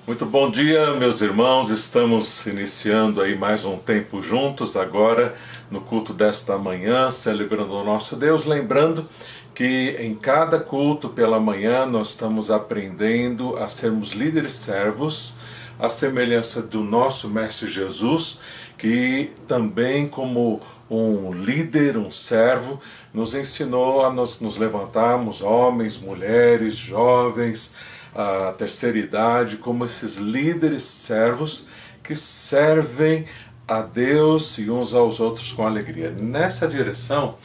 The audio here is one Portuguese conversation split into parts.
Muito bom dia, meus irmãos. Estamos iniciando aí mais um tempo juntos agora no culto desta manhã, celebrando o nosso Deus, lembrando que em cada culto pela manhã nós estamos aprendendo a sermos líderes servos, à semelhança do nosso Mestre Jesus, que também como um líder, um servo, nos ensinou a nos levantarmos, homens, mulheres, jovens, a terceira idade, como esses líderes servos que servem a Deus e uns aos outros com alegria. Nessa direção,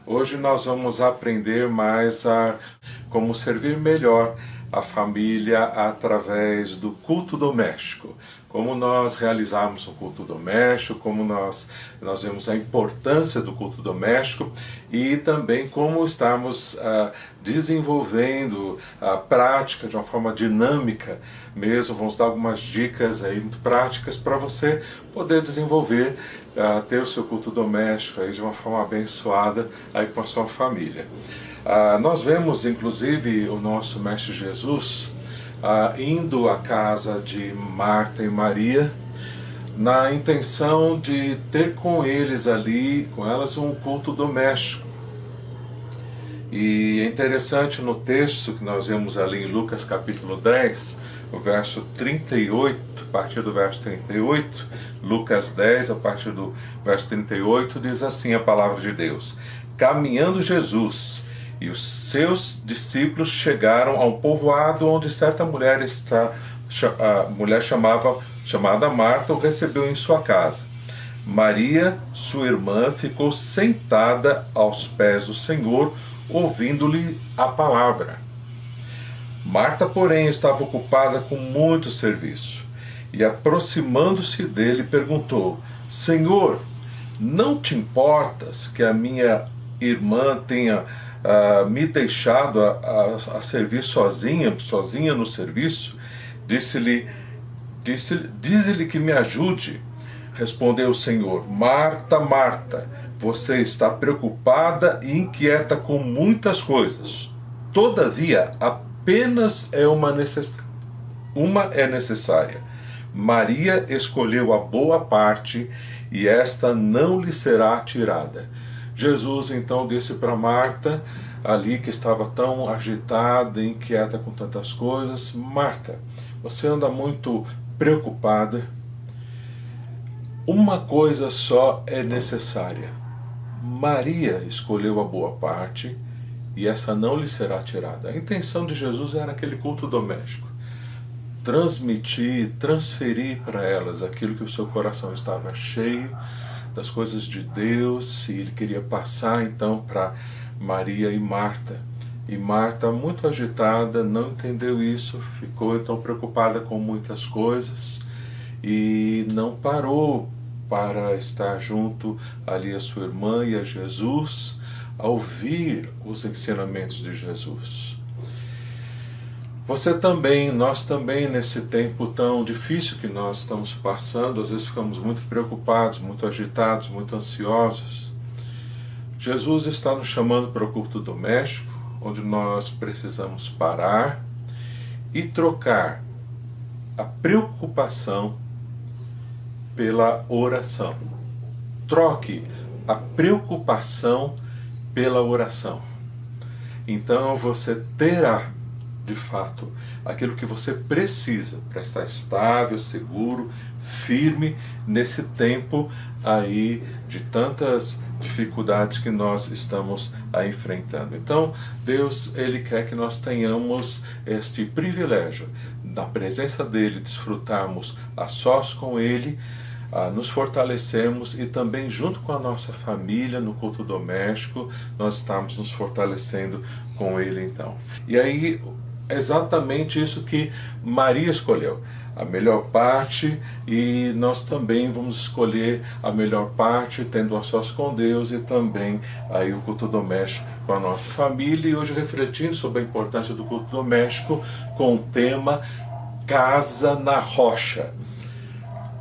hoje nós vamos aprender mais a como servir melhor a família através do culto doméstico. Como nós realizamos o culto doméstico, como nós vemos a importância do culto doméstico e também como estamos desenvolvendo a prática de uma forma dinâmica mesmo. Vamos dar algumas dicas aí muito práticas para você poder desenvolver, ter o seu culto doméstico aí de uma forma abençoada aí com a sua família. Nós vemos inclusive o nosso Mestre Jesus indo à casa de Marta e Maria, na intenção de ter com eles ali, com elas, um culto doméstico. E é interessante no texto que nós vemos ali em Lucas capítulo 10, o verso 38, a partir do verso 38, Lucas 10, a partir do verso 38, diz assim a palavra de Deus: Caminhando Jesus e os seus discípulos chegaram a um povoado onde certa mulher chamada Marta o recebeu em sua casa. Maria, sua irmã, ficou sentada aos pés do Senhor, ouvindo-lhe a palavra. Marta, porém, estava ocupada com muito serviço, e aproximando-se dele, perguntou: Senhor, não te importas que a minha irmã tenha me deixado a servir sozinha no serviço? Dize-lhe que me ajude. Respondeu o Senhor: Marta, Marta, você está preocupada e inquieta com muitas coisas. Todavia, apenas uma é necessária. Maria escolheu a boa parte, e esta não lhe será tirada. Jesus então disse para Marta, ali que estava tão agitada e inquieta com tantas coisas: Marta, você anda muito preocupada. Uma coisa só é necessária. Maria escolheu a boa parte, e essa não lhe será tirada. A intenção de Jesus era aquele culto doméstico. Transferir para elas aquilo que o seu coração estava cheio, das coisas de Deus, e ele queria passar então para Maria e Marta. E Marta, muito agitada, não entendeu isso, ficou então preocupada com muitas coisas e não parou para estar junto ali a sua irmã e a Jesus, a ouvir os ensinamentos de Jesus. Nós também, nesse tempo tão difícil que nós estamos passando, às vezes ficamos muito preocupados, muito agitados, muito ansiosos. Jesus está nos chamando para o culto doméstico, onde nós precisamos parar e trocar a preocupação pela oração. Troque a preocupação pela oração. Então você terá, de fato, aquilo que você precisa para estar estável, seguro, firme nesse tempo aí de tantas dificuldades que nós estamos enfrentando. Então, Deus, Ele quer que nós tenhamos este privilégio, na presença dEle, desfrutarmos a sós com Ele, nos fortalecemos e também junto com a nossa família no culto doméstico, nós estamos nos fortalecendo com Ele então. E aí, exatamente isso que Maria escolheu, a melhor parte, e nós também vamos escolher a melhor parte, tendo a sós com Deus e também aí o culto doméstico com a nossa família. E hoje refletindo sobre a importância do culto doméstico com o tema Casa na Rocha.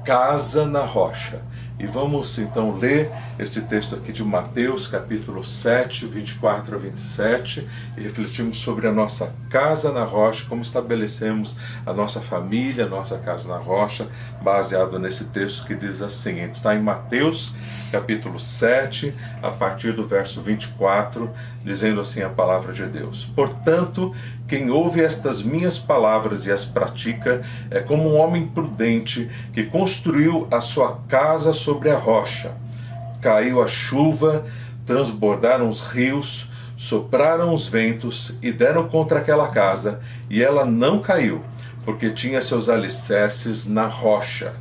Casa na Rocha. E vamos então ler este texto aqui de Mateus, capítulo 7, 24 a 27, e refletimos sobre a nossa casa na rocha, como estabelecemos a nossa família, a nossa casa na rocha, baseado nesse texto que diz assim, está em Mateus, capítulo 7, a partir do verso 24, dizendo assim a palavra de Deus. Portanto, quem ouve estas minhas palavras e as pratica é como um homem prudente que construiu a sua casa sobre a rocha. Caiu a chuva, transbordaram os rios, sopraram os ventos e deram contra aquela casa, e ela não caiu, porque tinha seus alicerces na rocha.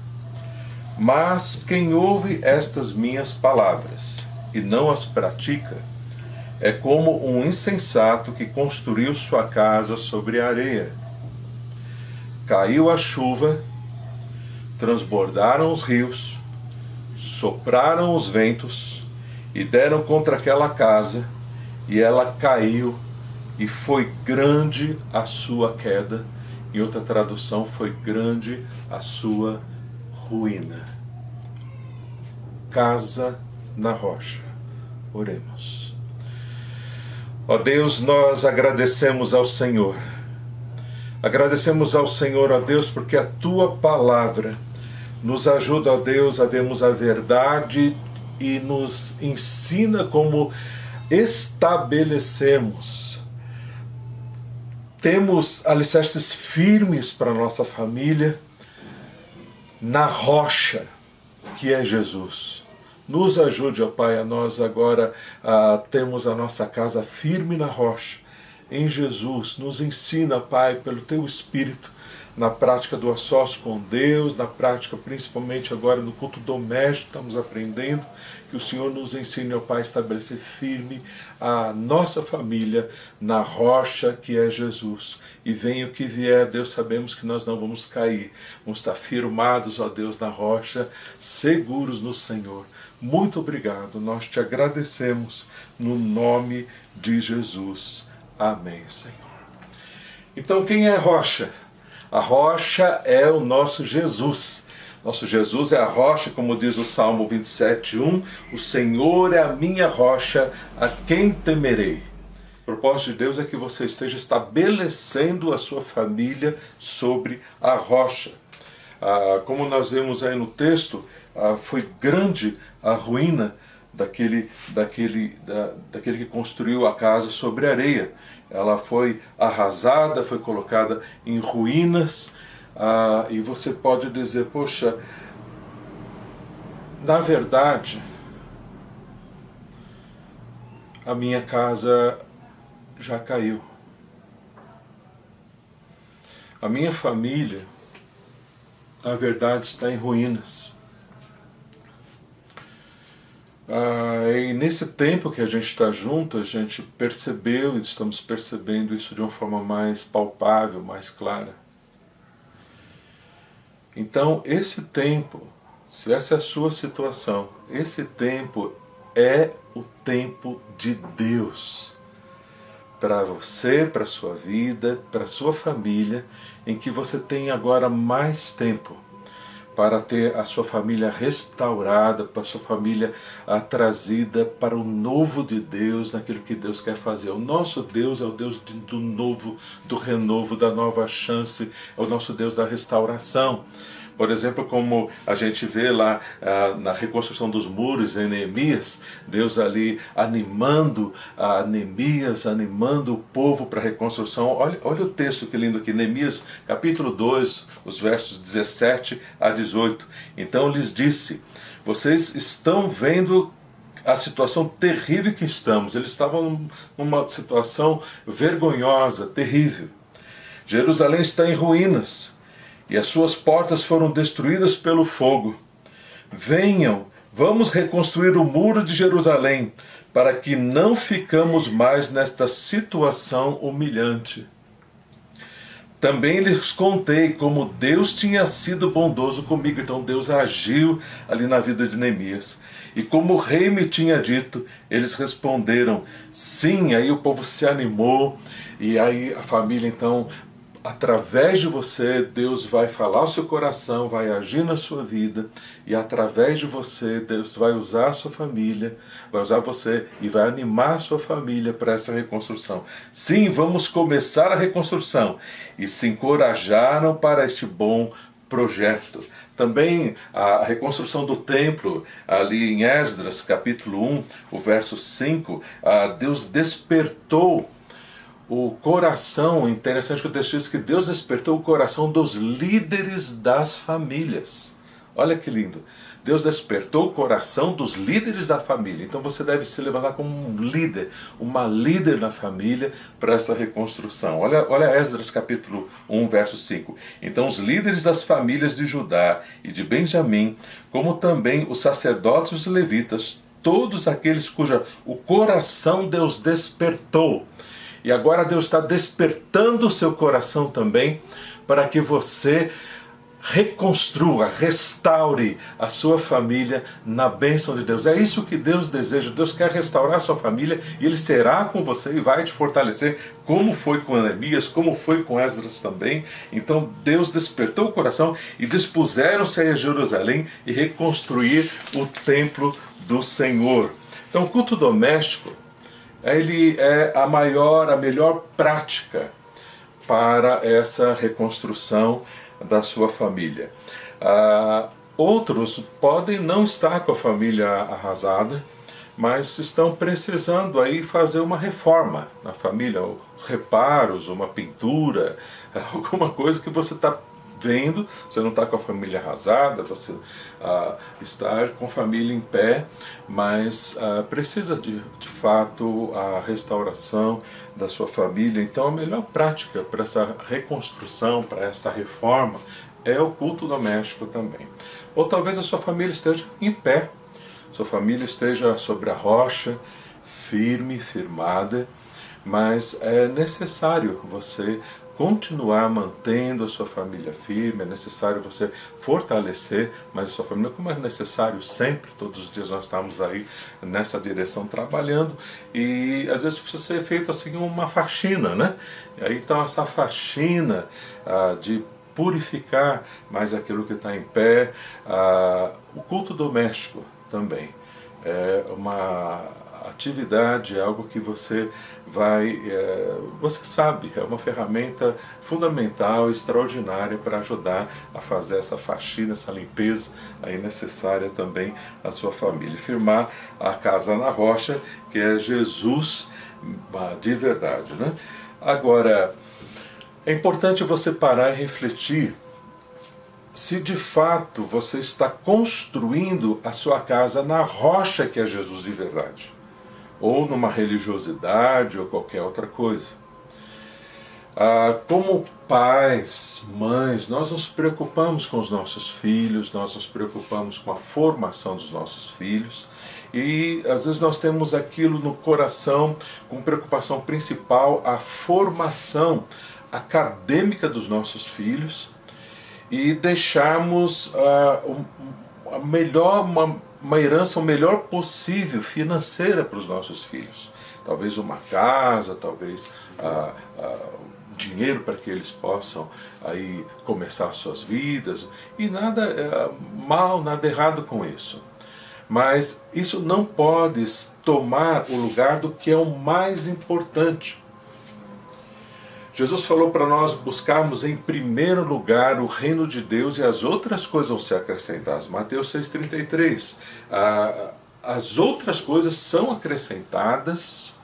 Mas quem ouve estas minhas palavras e não as pratica, é como um insensato que construiu sua casa sobre a areia. Caiu a chuva, transbordaram os rios, sopraram os ventos e deram contra aquela casa, e ela caiu, e foi grande a sua queda. Em outra tradução, foi grande a sua ruína. Casa na rocha. Oremos. Ó Deus, nós agradecemos ao Senhor. Agradecemos ao Senhor, ó Deus, porque a Tua palavra nos ajuda, ó Deus, a vermos a verdade e nos ensina como estabelecermos. Temos alicerces firmes para a nossa família na rocha, que é Jesus. Nos ajude, ó Pai, a nós agora temos a nossa casa firme na rocha, em Jesus. Nos ensina, Pai, pelo Teu Espírito, na prática do sós com Deus, na prática principalmente agora no culto doméstico, estamos aprendendo, que o Senhor nos ensine, ó Pai, a estabelecer firme a nossa família na rocha que é Jesus. E venha o que vier, Deus, sabemos que nós não vamos cair, vamos estar firmados, ó Deus, na rocha, seguros no Senhor. Muito obrigado, nós te agradecemos no nome de Jesus. Amém, Senhor. Então, quem é a rocha? A rocha é o nosso Jesus. Nosso Jesus é a rocha, como diz o Salmo 27:1, o Senhor é a minha rocha, a quem temerei. O propósito de Deus é que você esteja estabelecendo a sua família sobre a rocha. Como nós vemos aí no texto, foi grande a ruína daquele que construiu a casa sobre areia. Ela foi arrasada, foi colocada em ruínas, e você pode dizer, poxa, na verdade, a minha casa já caiu. A minha família, na verdade, está em ruínas. E nesse tempo que a gente está junto, a gente percebeu e estamos percebendo isso de uma forma mais palpável, mais clara. Então, esse tempo, se essa é a sua situação, esse tempo é o tempo de Deus para você, para a sua vida, para a sua família, em que você tem agora mais tempo para ter a sua família restaurada, para a sua família trazida para o novo de Deus, naquilo que Deus quer fazer. O nosso Deus é o Deus do novo, do renovo, da nova chance, é o nosso Deus da restauração. Por exemplo, como a gente vê lá na reconstrução dos muros em Neemias, Deus ali animando Neemias, animando o povo para a reconstrução. Olha o texto que lindo aqui, Neemias capítulo 2, os versos 17 a 18. Então lhes disse, vocês estão vendo a situação terrível que estamos. Eles estavam numa situação vergonhosa, terrível. Jerusalém está em ruínas, e as suas portas foram destruídas pelo fogo. Venham, vamos reconstruir o muro de Jerusalém, para que não ficamos mais nesta situação humilhante. Também lhes contei como Deus tinha sido bondoso comigo. Então Deus agiu ali na vida de Neemias. E como o rei me tinha dito, eles responderam sim. Aí o povo se animou, e aí a família então através de você, Deus vai falar ao seu coração, vai agir na sua vida, e através de você, Deus vai usar a sua família, vai usar você e vai animar a sua família para essa reconstrução. Sim, vamos começar a reconstrução, e se encorajaram para este bom projeto. Também a reconstrução do templo, ali em Esdras, capítulo 1, o verso 5, Deus despertou o coração, interessante que o texto diz que Deus despertou o coração dos líderes das famílias. Olha que lindo. Deus despertou o coração dos líderes da família. Então você deve se levantar como um líder, uma líder na família para essa reconstrução. Olha Esdras capítulo 1, verso 5. Então os líderes das famílias de Judá e de Benjamim, como também os sacerdotes e os levitas, todos aqueles cuja o coração Deus despertou. E agora Deus está despertando o seu coração também para que você reconstrua, restaure a sua família na bênção de Deus. É isso que Deus deseja. Deus quer restaurar a sua família e Ele será com você e vai te fortalecer, como foi com Neemias, como foi com Esdras também. Então Deus despertou o coração e dispuseram-se a ir a Jerusalém e reconstruir o templo do Senhor. Então o culto doméstico, ele é a melhor prática para essa reconstrução da sua família. Outros podem não estar com a família arrasada, mas estão precisando aí fazer uma reforma na família, os reparos, uma pintura, alguma coisa que você está vendo, você não está com a família arrasada, você está com a família em pé, mas precisa de fato a restauração da sua família. Então a melhor prática para essa reconstrução, para esta reforma, é o culto doméstico também. Ou talvez a sua família esteja em pé, sua família esteja sobre a rocha, firme, firmada, mas é necessário você continuar mantendo a sua família firme, é necessário você fortalecer mais a sua família, como é necessário sempre, todos os dias nós estamos aí nessa direção trabalhando, e às vezes precisa ser feito assim uma faxina, né? E aí, então essa faxina de purificar mais aquilo que está em pé, o culto doméstico também é uma atividade, é algo que você você sabe, é uma ferramenta fundamental, extraordinária para ajudar a fazer essa faxina, essa limpeza aí necessária também à sua família. Firmar a casa na rocha, que é Jesus de verdade, né? Agora, é importante você parar e refletir se de fato você está construindo a sua casa na rocha que é Jesus de verdade, ou numa religiosidade ou qualquer outra coisa. Como pais, mães, nós nos preocupamos com os nossos filhos, nós nos preocupamos com a formação dos nossos filhos, e às vezes nós temos aquilo no coração como preocupação principal, a formação acadêmica dos nossos filhos, e deixarmos uma herança o melhor possível financeira para os nossos filhos. Talvez uma casa, talvez dinheiro para que eles possam aí começar suas vidas, e nada mal, nada errado com isso. Mas isso não pode tomar o lugar do que é o mais importante. Jesus falou para nós buscarmos em primeiro lugar o reino de Deus e as outras coisas vão ser acrescentadas. Mateus 6,33. As outras coisas são acrescentadas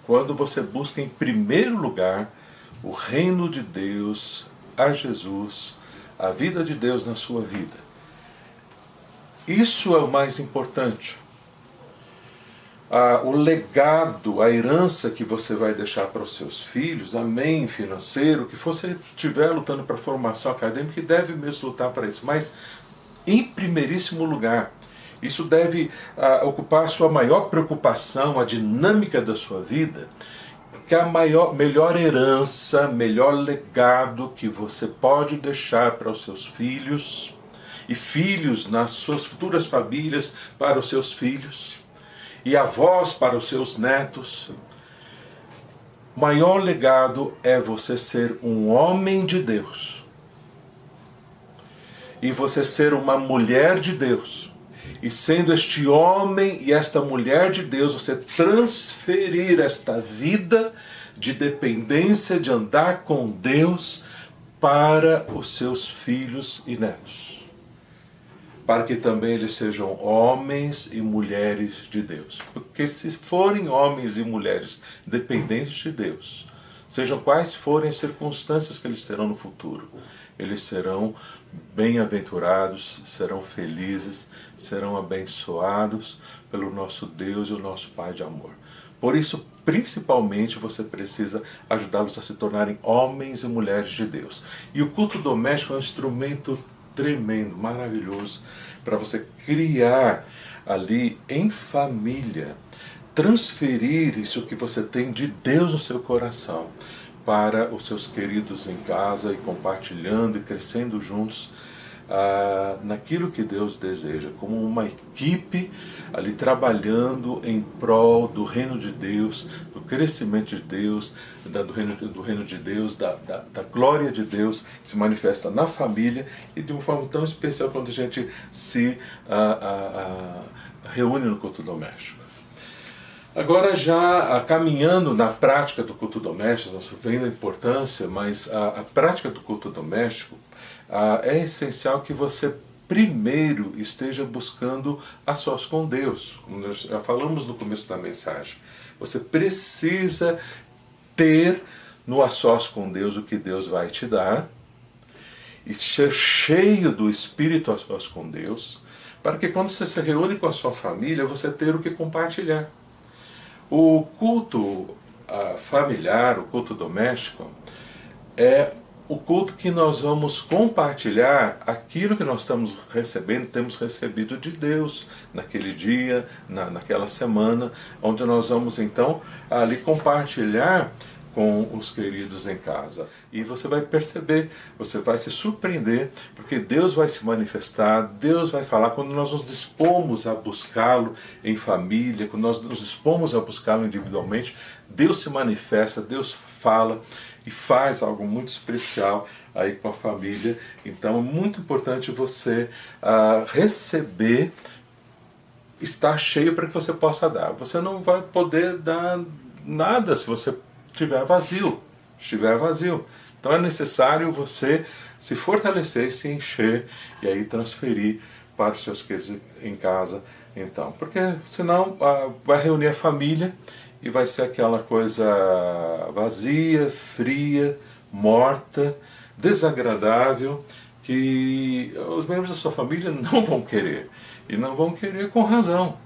quando você busca em primeiro lugar o reino de Deus, a Jesus, a vida de Deus na sua vida. Isso é o mais importante. O legado, a herança que você vai deixar para os seus filhos, amém, financeiro, que você estiver lutando para a formação acadêmica, que deve mesmo lutar para isso, mas em primeiríssimo lugar, isso deve ocupar a sua maior preocupação, a dinâmica da sua vida, que a melhor herança, melhor legado que você pode deixar para os seus filhos, e filhos nas suas futuras famílias para os seus filhos, e avós para os seus netos, O maior legado é você ser um homem de Deus. E você ser uma mulher de Deus. E sendo este homem e esta mulher de Deus, você transferir esta vida de dependência, de andar com Deus para os seus filhos e netos. Para que também eles sejam homens e mulheres de Deus. Porque se forem homens e mulheres dependentes de Deus, sejam quais forem as circunstâncias que eles terão no futuro, eles serão bem-aventurados, serão felizes, serão abençoados pelo nosso Deus e o nosso Pai de amor. Por isso, principalmente, você precisa ajudá-los a se tornarem homens e mulheres de Deus. E o culto doméstico é um instrumento tremendo, maravilhoso, para você criar ali em família, transferir isso que você tem de Deus no seu coração para os seus queridos em casa e compartilhando e crescendo juntos naquilo que Deus deseja, como uma equipe ali trabalhando em prol do reino de Deus, do crescimento de Deus, do reino de Deus, da glória de Deus que se manifesta na família e de uma forma tão especial quando a gente se reúne no culto doméstico. Agora já caminhando na prática do culto doméstico, nós vendo a importância, mas a prática do culto doméstico é essencial que você primeiro esteja buscando a sós com Deus, como nós já falamos no começo da mensagem. Você precisa ter no a sós com Deus o que Deus vai te dar e ser cheio do Espírito a sós com Deus, para que quando você se reúne com a sua família, você ter o que compartilhar. O culto familiar, o culto doméstico, é o culto que nós vamos compartilhar aquilo que nós estamos recebendo, temos recebido de Deus naquele dia, naquela semana, onde nós vamos então ali compartilhar com os queridos em casa. E você vai perceber, você vai se surpreender, porque Deus vai se manifestar, Deus vai falar. Quando nós nos dispomos a buscá-lo em família, quando nós nos dispomos a buscá-lo individualmente, Deus se manifesta, Deus fala e faz algo muito especial aí com a família. Então é muito importante você receber, estar cheio para que você possa dar. Você não vai poder dar nada se você estiver vazio. Então é necessário você se fortalecer, se encher e aí transferir para os seus queridos em casa, então. Porque senão vai reunir a família e vai ser aquela coisa vazia, fria, morta, desagradável, que os membros da sua família não vão querer. E não vão querer com razão.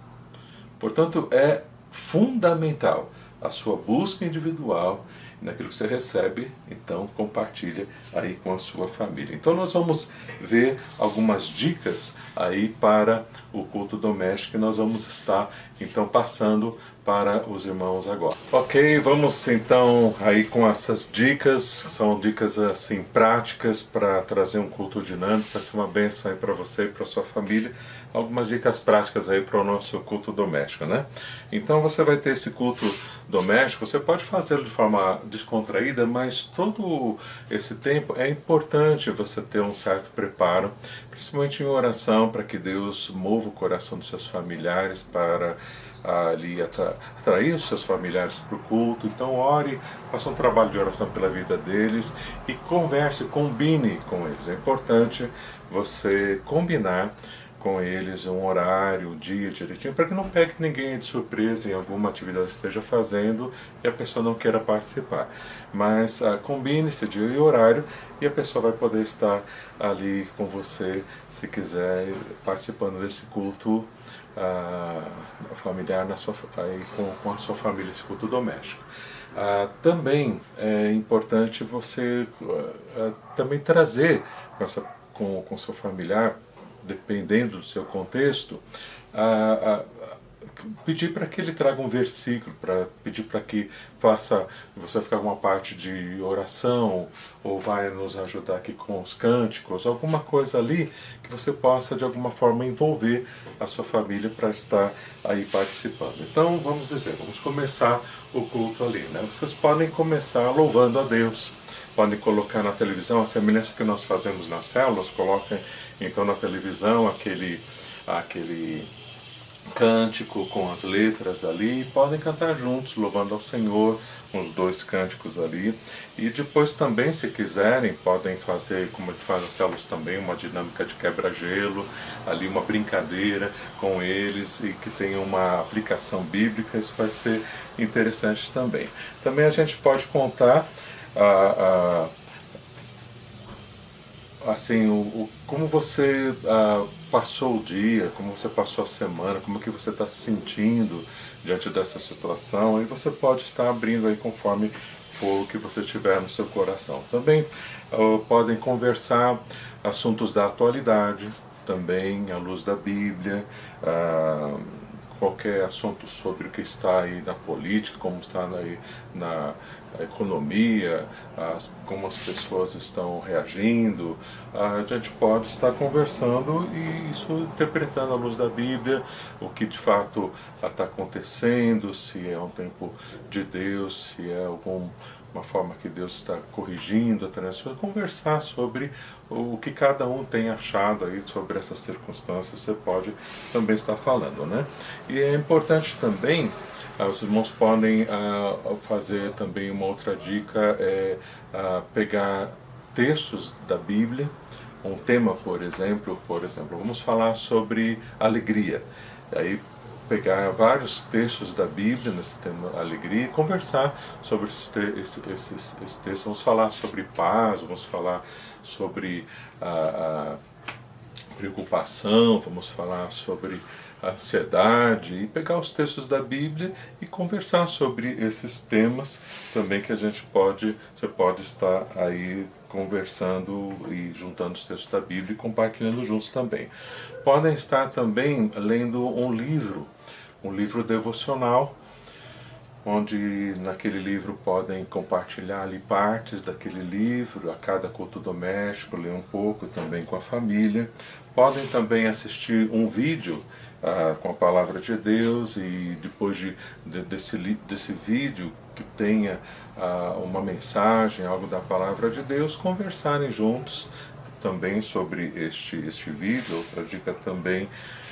Portanto, é fundamental a sua busca individual naquilo que você recebe, então compartilha aí com a sua família. Então nós vamos ver algumas dicas aí para o culto doméstico que nós vamos estar então passando para os irmãos agora. Ok, vamos então aí com essas dicas, são dicas assim práticas para trazer um culto dinâmico, para ser uma bênção aí para você e para sua família. Algumas dicas práticas aí para o nosso culto doméstico, né? Então você vai ter esse culto doméstico, você pode fazê-lo de forma descontraída, mas todo esse tempo é importante você ter um certo preparo, principalmente em oração, para que Deus mova o coração dos seus familiares para ali atrair os seus familiares para o culto. Então ore, faça um trabalho de oração pela vida deles e converse, combine com eles. É importante você combinar com eles um horário, um dia direitinho, para que não pegue ninguém de surpresa em alguma atividade que esteja fazendo e a pessoa não queira participar. Mas combine esse dia e horário e a pessoa vai poder estar ali com você, se quiser, participando desse culto familiar com a sua família, esse culto doméstico. Também é importante você também trazer com seu familiar, dependendo do seu contexto, pedir para que ele traga um versículo, para pedir para que faça, você ficar uma parte de oração, ou vai nos ajudar aqui com os cânticos, alguma coisa ali que você possa de alguma forma envolver a sua família para estar aí participando. Então vamos dizer, vamos começar o culto ali, né? Vocês podem começar louvando a Deus, podem colocar na televisão a semelhança que nós fazemos nas células, coloquem então na televisão aquele cântico com as letras ali, e podem cantar juntos, louvando ao Senhor, uns 2 cânticos ali. E depois também, se quiserem, podem fazer, como a gente faz nas células também, uma dinâmica de quebra-gelo, ali uma brincadeira com eles e que tenha uma aplicação bíblica, isso vai ser interessante também. Também a gente pode contar assim, como você passou o dia, como você passou a semana, como que você está se sentindo diante dessa situação, aí você pode estar abrindo aí conforme for o que você tiver no seu coração. Também podem conversar assuntos da atualidade, também à luz da Bíblia, qualquer assunto sobre o que está aí na política, como está aí na economia, como as pessoas estão reagindo, a gente pode estar conversando e isso interpretando à luz da Bíblia, o que de fato está acontecendo, se é um tempo de Deus, se é uma forma que Deus está corrigindo, conversar sobre o que cada um tem achado aí sobre essas circunstâncias, você pode também estar falando, né? E é importante também, os irmãos podem fazer também uma outra dica, pegar textos da Bíblia, um tema, por exemplo, vamos falar sobre alegria. Aí pegar vários textos da Bíblia nesse tema alegria e conversar sobre esses textos. Vamos falar sobre paz, vamos falar sobre preocupação, vamos falar sobre ansiedade, e pegar os textos da Bíblia e conversar sobre esses temas também, que você pode estar aí conversando e juntando os textos da Bíblia e compartilhando juntos também. Podem estar também lendo um livro devocional, onde naquele livro podem compartilhar ali partes daquele livro, a cada culto doméstico, ler um pouco também com a família. Podem também assistir um vídeo com a palavra de Deus, e depois desse vídeo que tenha uma mensagem, algo da palavra de Deus, conversarem juntos também sobre este vídeo. Outra dica também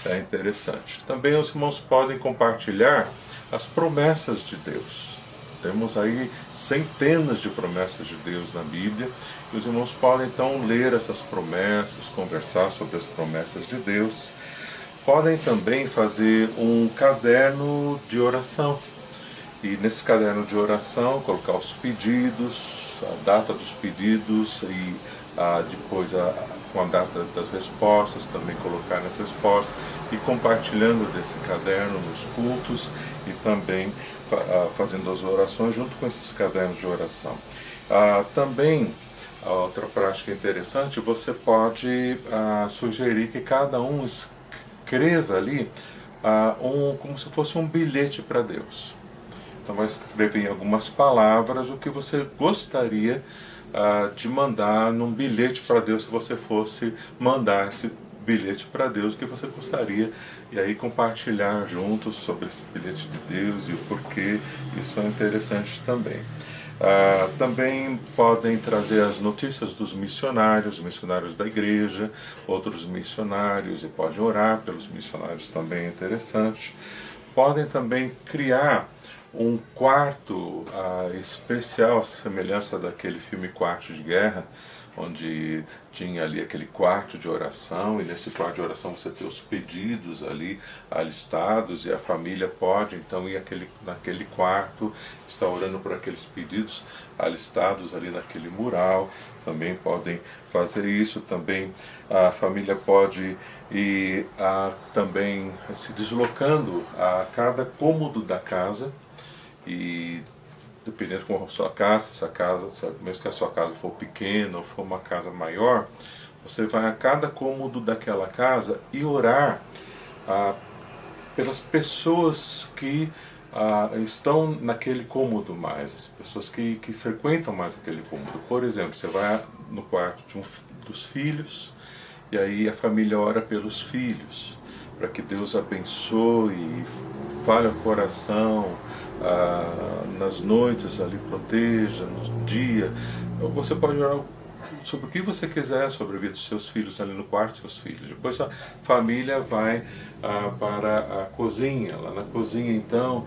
é interessante. Também os irmãos podem compartilhar as promessas de Deus. Temos aí centenas de promessas de Deus na Bíblia, e os irmãos podem então ler essas promessas, conversar sobre as promessas de Deus. Podem também fazer um caderno de oração, e nesse caderno de oração colocar os pedidos, a data dos pedidos, e depois com a data das respostas, também colocar nas respostas, e compartilhando desse caderno nos cultos, e também fazendo as orações junto com esses cadernos de oração. Também, outra prática interessante, você pode sugerir que cada um escreva ali como se fosse um bilhete para Deus. Então vai escrever em algumas palavras o que você gostaria de mandar num bilhete para Deus, se você fosse mandar esse bilhete para Deus, que você gostaria, e aí compartilhar juntos sobre esse bilhete de Deus e o porquê. Isso é interessante também. Também podem trazer as notícias dos missionários da igreja, outros missionários, e podem orar pelos missionários, também é interessante. Podem também criar um quarto especial, à semelhança daquele filme Quarto de Guerra, onde tinha ali aquele quarto de oração, e nesse quarto de oração você tem os pedidos ali alistados, e a família pode então ir naquele quarto, estar orando por aqueles pedidos alistados ali naquele mural. Também podem fazer isso. Também a família pode ir também se deslocando a cada cômodo da casa, e dependendo como a sua casa, mesmo que a sua casa for pequena ou for uma casa maior, você vai a cada cômodo daquela casa e orar pelas pessoas que estão naquele cômodo mais, as pessoas que frequentam mais aquele cômodo. Por exemplo, você vai no quarto dos filhos, e aí a família ora pelos filhos, para que Deus abençoe e fale ao coração, nas noites ali, proteja, no dia. Você pode orar sobre o que você quiser sobre a vida dos seus filhos ali no quarto dos seus filhos. Depois a família vai para a cozinha. Lá na cozinha, então,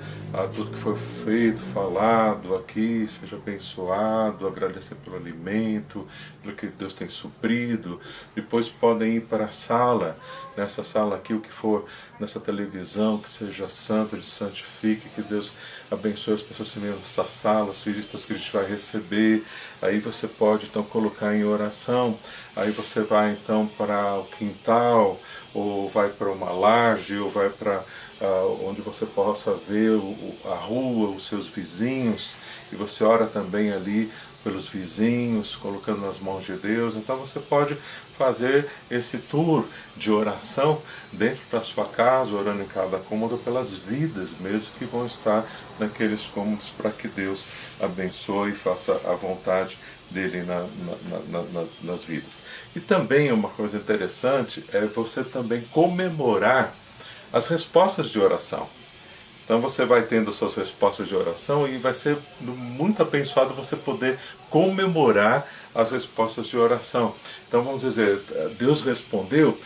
tudo que foi feito, falado aqui, seja abençoado, agradecer pelo alimento, pelo que Deus tem suprido. Depois podem ir para a sala, nessa sala aqui, o que for nessa televisão, que seja santo, de santifique, que Deus abençoe as pessoas também nessa sala, as visitas que a gente vai receber. Aí você pode então colocar em oração. Aí você vai então para o quintal, ou vai para uma laje, ou vai para onde você possa ver a rua, os seus vizinhos, e você ora também ali pelos vizinhos, colocando nas mãos de Deus. Então você pode fazer esse tour de oração dentro da sua casa, orando em cada cômodo pelas vidas mesmo que vão estar naqueles cômodos, para que Deus abençoe e faça a vontade dele nas vidas. E também uma coisa interessante é você também comemorar as respostas de oração. Então você vai tendo as suas respostas de oração, e vai ser muito abençoado você poder comemorar as respostas de oração. Então vamos dizer, Deus respondeu,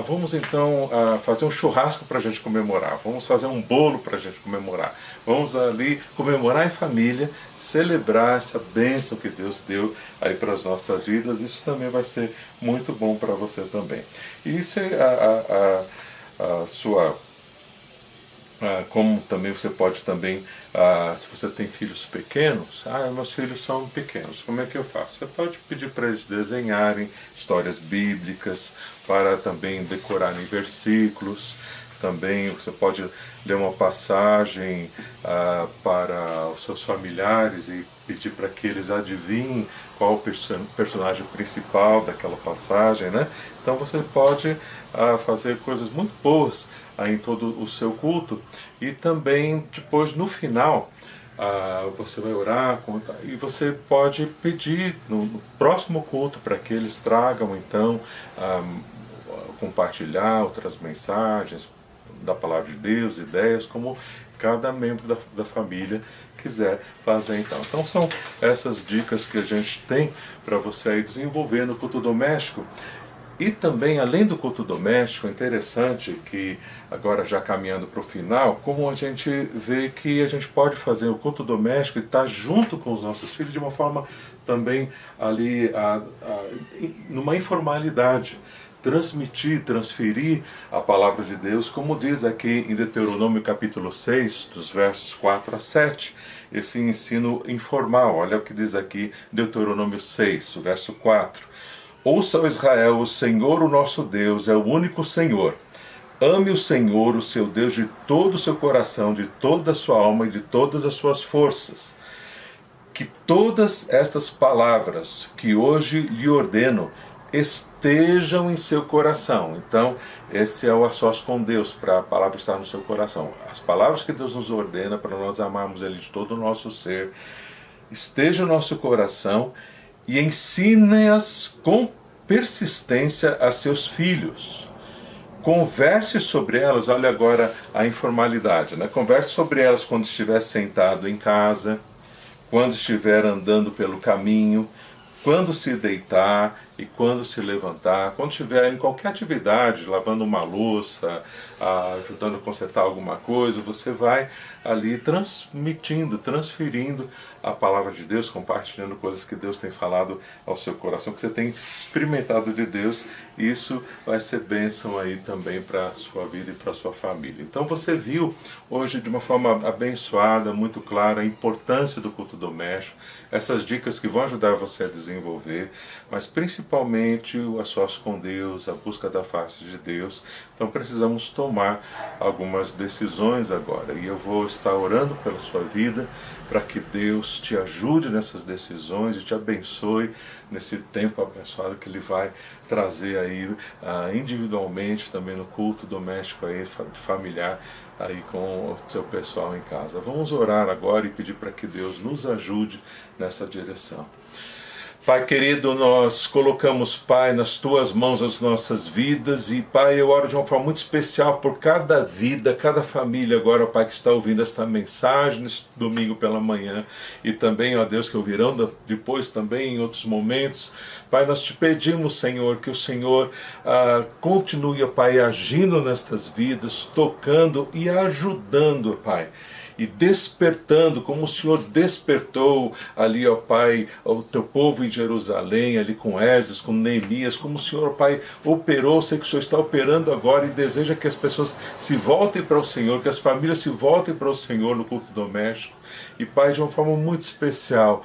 vamos então fazer um churrasco para a gente comemorar, vamos fazer um bolo para a gente comemorar, vamos ali comemorar em família, celebrar essa bênção que Deus deu aí para as nossas vidas. Isso também vai ser muito bom para você também. E isso é a sua... como também você pode também, se você tem filhos pequenos, meus filhos são pequenos, como é que eu faço? Você pode pedir para eles desenharem histórias bíblicas, para também decorarem versículos. Também você pode ler uma passagem para os seus familiares e pedir para que eles adivinhem qual o personagem principal daquela passagem, né? Então você pode fazer coisas muito boas em todo o seu culto. E também depois, no final, você vai orar e você pode pedir no próximo culto para que eles tragam então compartilhar outras mensagens da palavra de Deus, ideias, como cada membro da família quiser fazer então. Então são essas dicas que a gente tem para você aí desenvolver no culto doméstico. E também, além do culto doméstico, é interessante que, agora já caminhando para o final, como a gente vê que a gente pode fazer o culto doméstico e estar junto com os nossos filhos de uma forma também ali, numa informalidade. Transferir a palavra de Deus, como diz aqui em Deuteronômio capítulo 6, dos versos 4 a 7, esse ensino informal. Olha o que diz aqui Deuteronômio 6, o verso 4. Ouça, ó Israel, o Senhor, o nosso Deus, é o único Senhor. Ame o Senhor, o seu Deus, de todo o seu coração, de toda a sua alma e de todas as suas forças. Que todas estas palavras que hoje lhe ordeno estejam em seu coração. Então, esse é o a sós com Deus, para a palavra estar no seu coração. As palavras que Deus nos ordena para nós amarmos Ele de todo o nosso ser, estejam no nosso coração, e ensine-as com persistência a seus filhos. Converse sobre elas, olha agora a informalidade, né? Converse sobre elas quando estiver sentado em casa, quando estiver andando pelo caminho, quando se deitar e quando se levantar, quando estiver em qualquer atividade, lavando uma louça, ajudando a consertar alguma coisa, você vai ali transferindo a palavra de Deus, compartilhando coisas que Deus tem falado ao seu coração, que você tem experimentado de Deus. E isso vai ser bênção aí também para a sua vida e para a sua família. Então você viu hoje de uma forma abençoada, muito clara, a importância do culto doméstico, essas dicas que vão ajudar você a desenvolver, mas principalmente principalmente o a sós com Deus, a busca da face de Deus. Então precisamos tomar algumas decisões agora, e eu vou estar orando pela sua vida, para que Deus te ajude nessas decisões e te abençoe nesse tempo abençoado que Ele vai trazer aí individualmente, também no culto doméstico aí, familiar, aí com o seu pessoal em casa. Vamos orar agora e pedir para que Deus nos ajude nessa direção. Pai querido, nós colocamos, Pai, nas Tuas mãos as nossas vidas, e Pai, eu oro de uma forma muito especial por cada vida, cada família agora, Pai, que está ouvindo esta mensagem neste domingo pela manhã, e também, ó Deus, que ouvirão depois também em outros momentos. Pai, nós te pedimos, Senhor, que o Senhor continue, ó Pai, agindo nestas vidas, tocando e ajudando, Pai, e despertando, como o Senhor despertou ali, ó Pai, o teu povo em Jerusalém, ali com Esdras, com Neemias, como o Senhor, ó Pai, operou. Sei que o Senhor está operando agora e deseja que as pessoas se voltem para o Senhor, que as famílias se voltem para o Senhor no culto doméstico. E Pai, de uma forma muito especial,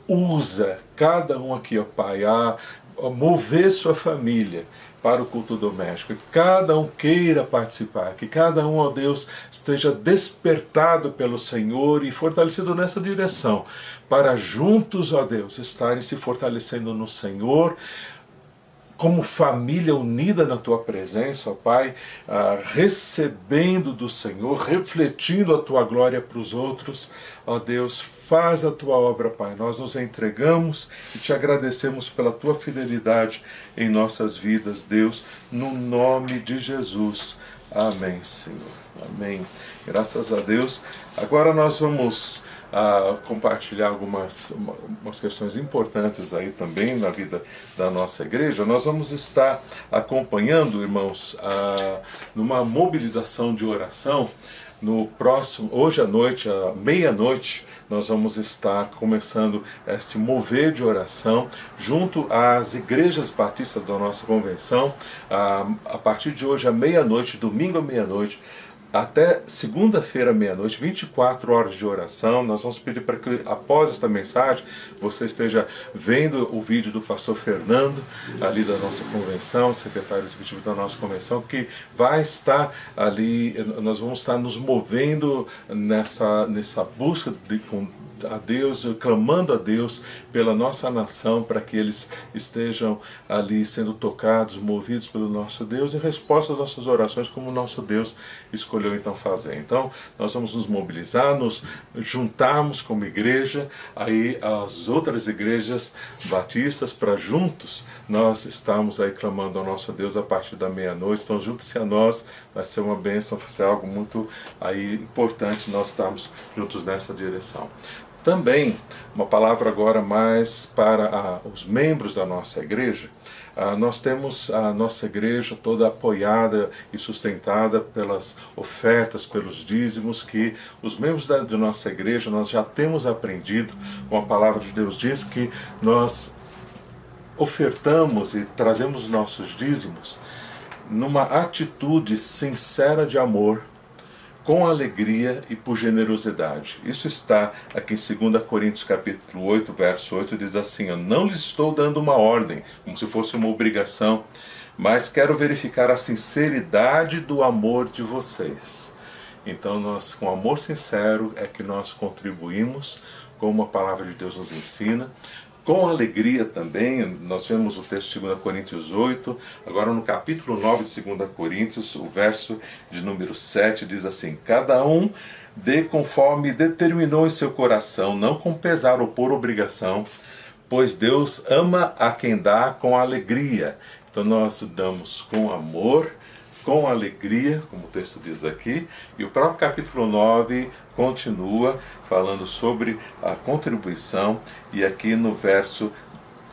usa cada um aqui, ó Pai, a mover sua família para o culto doméstico, que cada um queira participar, que cada um, ó Deus, esteja despertado pelo Senhor e fortalecido nessa direção, para juntos, ó Deus, estarem se fortalecendo no Senhor, como família unida na Tua presença, ó Pai, recebendo do Senhor, refletindo a Tua glória para os outros. Ó Deus, faz a Tua obra, Pai. Nós nos entregamos e Te agradecemos pela Tua fidelidade em nossas vidas, Deus, no nome de Jesus. Amém, Senhor. Amém. Graças a Deus. Agora nós vamos compartilhar algumas questões importantes aí também na vida da nossa igreja. Nós vamos estar acompanhando, irmãos, numa mobilização de oração. No próximo, hoje à noite, à meia-noite, nós vamos estar começando a se mover de oração junto às igrejas batistas da nossa convenção. A partir de hoje à meia-noite, domingo à meia-noite, até segunda-feira, meia-noite, 24 horas de oração. Nós vamos pedir para que, após esta mensagem, você esteja vendo o vídeo do pastor Fernando, ali da nossa convenção, secretário executivo da nossa convenção, que vai estar ali. Nós vamos estar nos movendo nessa busca a Deus, clamando a Deus pela nossa nação, para que eles estejam ali sendo tocados, movidos pelo nosso Deus, em resposta às nossas orações, como o nosso Deus escolheu então fazer. Então nós vamos nos mobilizar, nos juntarmos como igreja, aí as outras igrejas batistas, para juntos nós estarmos aí clamando ao nosso Deus a partir da meia-noite. Então junte-se a nós, vai ser uma bênção, vai ser algo muito aí importante nós estarmos juntos nessa direção. Também, uma palavra agora mais para os membros da nossa igreja. Nós temos a nossa igreja toda apoiada e sustentada pelas ofertas, pelos dízimos, que os membros da nossa igreja, nós já temos aprendido. Uma palavra de Deus diz que nós ofertamos e trazemos nossos dízimos numa atitude sincera de amor, com alegria e por generosidade. Isso está aqui em 2 Coríntios capítulo 8, verso 8, diz assim: eu não lhes estou dando uma ordem, como se fosse uma obrigação, mas quero verificar a sinceridade do amor de vocês. Então nós, com amor sincero, é que nós contribuímos, como a palavra de Deus nos ensina. Com alegria também, nós vemos o texto de 2 Coríntios 8, agora no capítulo 9 de 2 Coríntios, o verso de número 7, diz assim: cada um dê conforme determinou em seu coração, não com pesar ou por obrigação, pois Deus ama a quem dá com alegria. Então nós damos com amor, com alegria, como o texto diz aqui, e o próprio capítulo 9 continua falando sobre a contribuição, e aqui no verso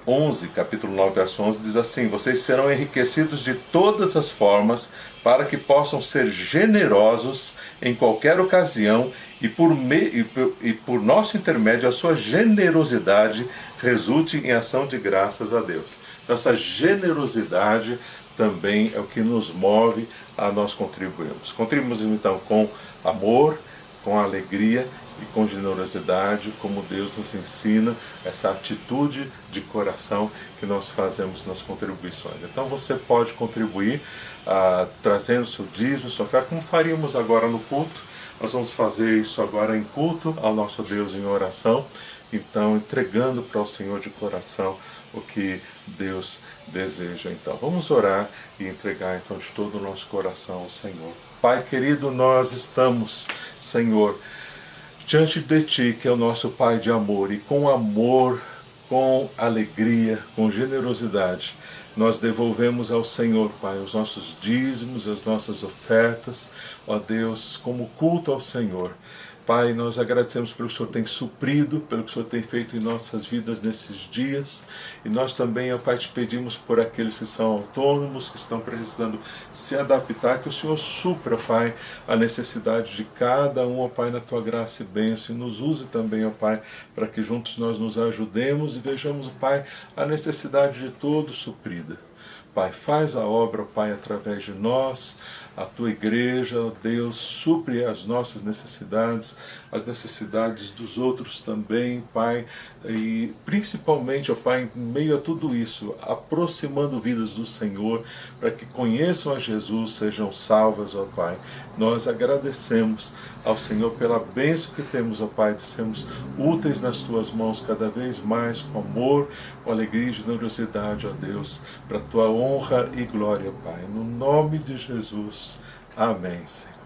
11, capítulo 9, verso 11, diz assim: vocês serão enriquecidos de todas as formas, para que possam ser generosos em qualquer ocasião, e por nosso intermédio a sua generosidade resulte em ação de graças a Deus. Então, essa generosidade também é o que nos move a nós contribuirmos. Contribuímos então com amor, com alegria e com generosidade, como Deus nos ensina, essa atitude de coração que nós fazemos nas contribuições. Então você pode contribuir trazendo seu dízimo, sua oferta, como faríamos agora no culto. Nós vamos fazer isso agora em culto ao nosso Deus em oração, então entregando para o Senhor de coração o que Deus deseja. Então vamos orar e entregar então de todo o nosso coração ao Senhor. Pai querido, nós estamos, Senhor, diante de Ti, que é o nosso Pai de amor, e com amor, com alegria, com generosidade, nós devolvemos ao Senhor, Pai, os nossos dízimos, as nossas ofertas, ó Deus, como culto ao Senhor. Pai, nós agradecemos pelo que o Senhor tem suprido, pelo que o Senhor tem feito em nossas vidas nesses dias. E nós também, ó Pai, te pedimos por aqueles que são autônomos, que estão precisando se adaptar, que o Senhor supra, Pai, a necessidade de cada um, ó Pai, na Tua graça e bênção. E nos use também, ó Pai, para que juntos nós nos ajudemos e vejamos, ó Pai, a necessidade de todos suprida. Pai, faz a obra, Pai, através de nós, a Tua igreja, ó Deus, supre as nossas necessidades, as necessidades dos outros também, Pai, e principalmente, ó Pai, em meio a tudo isso, aproximando vidas do Senhor, para que conheçam a Jesus, sejam salvas, ó Pai. Nós agradecemos ao Senhor pela bênção que temos, ó Pai, de sermos úteis nas Tuas mãos cada vez mais, com amor, com alegria e generosidade, ó Deus, para a Tua honra e glória, Pai. No nome de Jesus. Amém, Senhor.